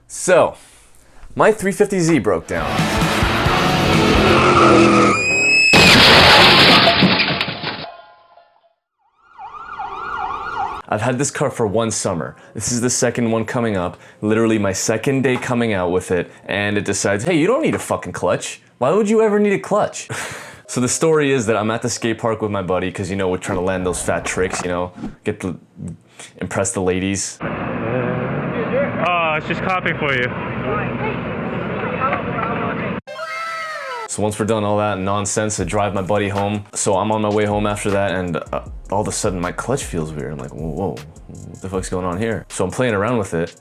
So, my 350Z broke down. I've had this car for 1 summer. This is the second one coming up, literally my second day coming out with it, and it decides, hey, you don't need a fucking clutch. Why would you ever need a clutch? So the story is that I'm at the skate park with my buddy, because you know, we're trying to land those fat tricks, you know, impress the ladies. Oh, it's just copying for you. So once we're done all that nonsense, I drive my buddy home. So I'm on my way home after that, and all of a sudden my clutch feels weird. I'm like, whoa, what the fuck's going on here? So I'm playing around with it,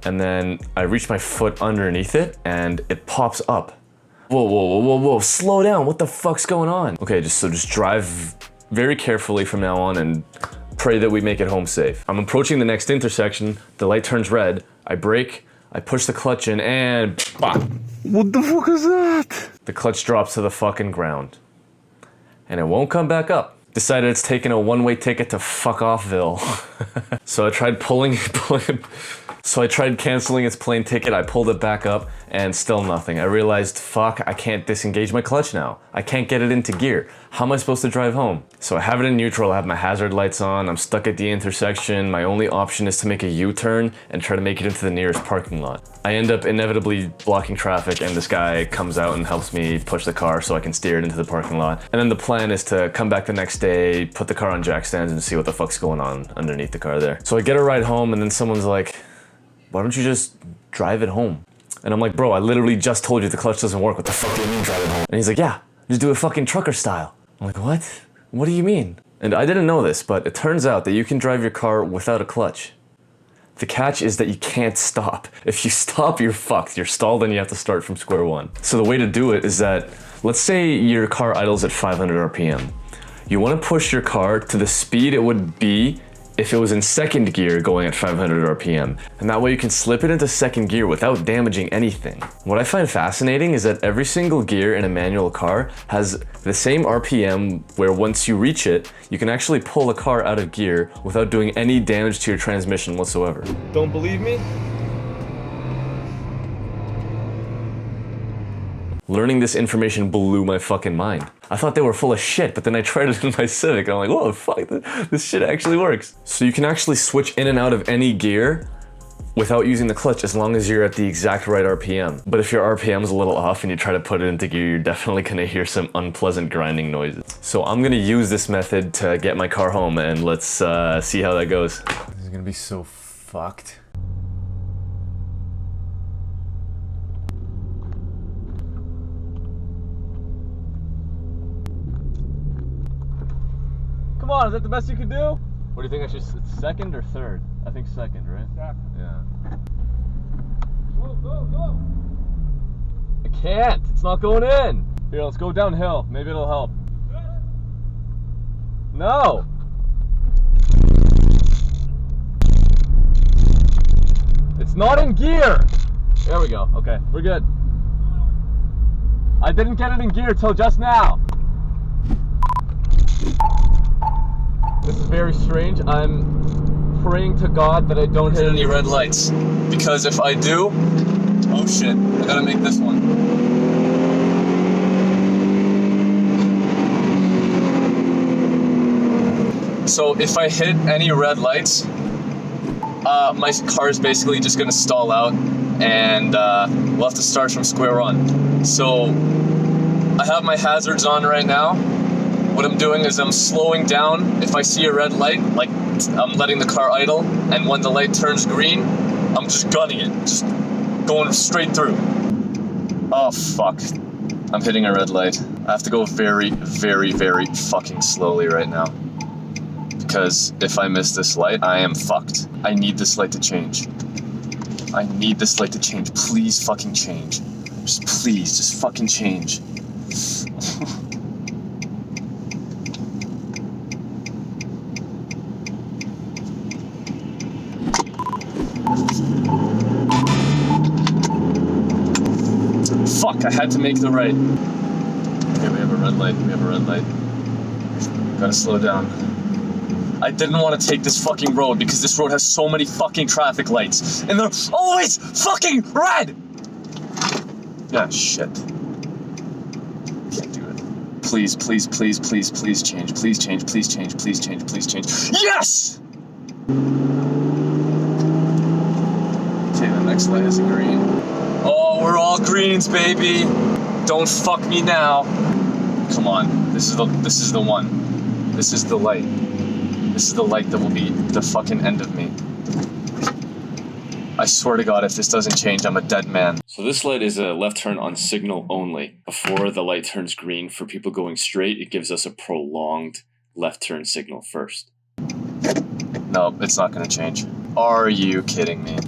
and then I reach my foot underneath it, and it pops up. Whoa, slow down, what the fuck's going on? Okay, just drive very carefully from now on and pray that we make it home safe. I'm approaching the next intersection, the light turns red, I brake, I push the clutch in, and bah! What the fuck is that? The clutch drops to the fucking ground. And it won't come back up. Decided it's taking a one-way ticket to fuck offville. So I tried so I tried canceling its plane ticket, I pulled it back up, and still nothing. I realized, fuck, I can't disengage my clutch now. I can't get it into gear. How am I supposed to drive home? So I have it in neutral, I have my hazard lights on, I'm stuck at the intersection, my only option is to make a U-turn and try to make it into the nearest parking lot. I end up inevitably blocking traffic, and this guy comes out and helps me push the car so I can steer it into the parking lot. And then the plan is to come back the next day, put the car on jack stands, and see what the fuck's going on underneath the car there. So I get a ride home, and then someone's like, why don't you just drive it home? And I'm like, bro, I literally just told you the clutch doesn't work. What the fuck do you mean drive it home? And he's like, yeah, just do it fucking trucker style. I'm like, what? What do you mean? And I didn't know this, but it turns out that you can drive your car without a clutch. The catch is that you can't stop. If you stop, you're fucked. You're stalled and you have to start from square one. So the way to do it is that, let's say your car idles at 500 RPM. You want to push your car to the speed it would be if it was in second gear going at 500 RPM. And that way you can slip it into second gear without damaging anything. What I find fascinating is that every single gear in a manual car has the same RPM where once you reach it, you can actually pull the car out of gear without doing any damage to your transmission whatsoever. Don't believe me? Learning this information blew my fucking mind. I thought they were full of shit, but then I tried it in my Civic and I'm like, whoa, fuck, this shit actually works. So you can actually switch in and out of any gear without using the clutch as long as you're at the exact right RPM. But if your RPM is a little off and you try to put it into gear, you're definitely gonna hear some unpleasant grinding noises. So I'm gonna use this method to get my car home, and let's see how that goes. This is gonna be so fucked. Come on, is that the best you could do? What do you think I should, second or third? I think second, right? Second. Yeah. Go. I can't, it's not going in. Here, let's go downhill, maybe it'll help. No. It's not in gear. There we go, okay, we're good. I didn't get it in gear till just now. This is very strange. I'm praying to God that I don't hit any red lights. Because if I do, oh shit, I gotta make this one. So if I hit any red lights, my car is basically just gonna stall out, and we'll have to start from square one. So I have my hazards on right now. What I'm doing is I'm slowing down. If I see a red light, like I'm letting the car idle, and when the light turns green, I'm just gunning it, just going straight through. Oh fuck, I'm hitting a red light. I have to go very, very, very fucking slowly right now. Because if I miss this light, I am fucked. I need this light to change. I need this light to change. Please fucking change. Just please, just fucking change. Fuck, I had to make the right. Okay, we have a red light, Gotta slow down. I didn't want to take this fucking road because this road has so many fucking traffic lights. And they're always fucking red! Yeah, shit. Can't do it. Please, please, please, please, please change. Please change, please change, please change, please change. Yes! Okay, the next light is a green. Oh, we're all greens, baby. Don't fuck me now. Come on, this is the one. This is the light. This is the light that will be the fucking end of me. I swear to God, if this doesn't change, I'm a dead man. So this light is a left turn on signal only. Before the light turns green for people going straight, it gives us a prolonged left turn signal first. No, it's not gonna change. Are you kidding me?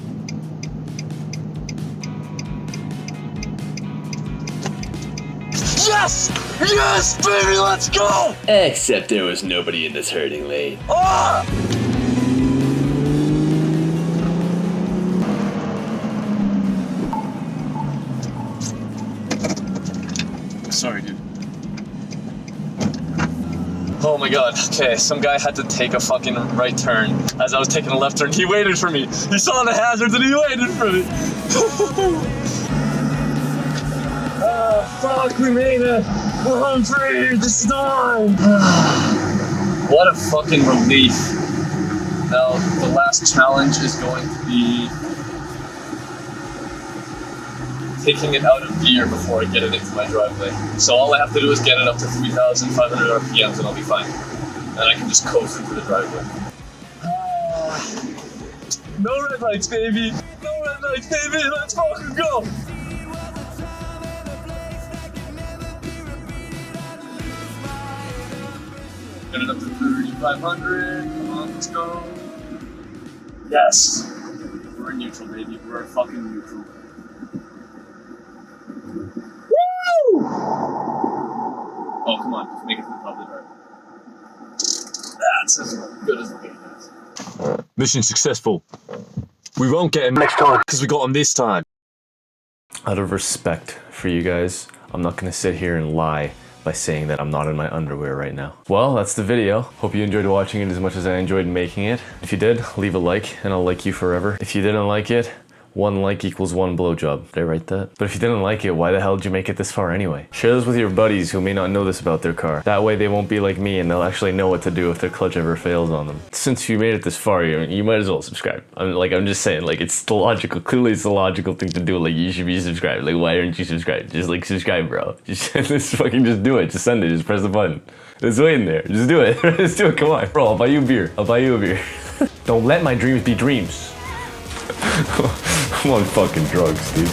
Yes! Yes, baby, let's go! Except there was nobody in the turning lane. Ah! Sorry, dude. Oh my God, okay, some guy had to take a fucking right turn. As I was taking a left turn, he waited for me. He saw the hazards and he waited for me. Oh, fuck, we made it. We're home free, this is the one. What a fucking relief. Now, the last challenge is going to be taking it out of gear before I get it into my driveway. So all I have to do is get it up to 3,500 RPMs and I'll be fine. And I can just coast into the driveway. No red lights, baby! No red lights, baby! Let's fucking go! Get it up to 3,500. Come on, let's go. Yes! We're in neutral, baby. We're fucking neutral. Oh, come on, just make it to the top of the drive. That's as good as the game is. Mission successful. We won't get him next time, because we got him this time. Out of respect for you guys, I'm not going to sit here and lie by saying that I'm not in my underwear right now. Well, that's the video. Hope you enjoyed watching it as much as I enjoyed making it. If you did, leave a like, and I'll like you forever. If you didn't like it, 1 like equals 1 blowjob. Did I write that? But if you didn't like it, why the hell did you make it this far anyway? Share this with your buddies who may not know this about their car. That way they won't be like me and they'll actually know what to do if their clutch ever fails on them. Since you made it this far, you might as well subscribe. I'm just saying, like, it's the logical, clearly it's the logical thing to do. Like, you should be subscribed. Like, why aren't you subscribed? Just like subscribe, bro. Just fucking just do it. Just send it. Just press the button. It's waiting there. Just do it. Just do it. Come on. Bro, I'll buy you a beer. I'll buy you a beer. Don't let my dreams be dreams. I'm on fucking drugs, dude.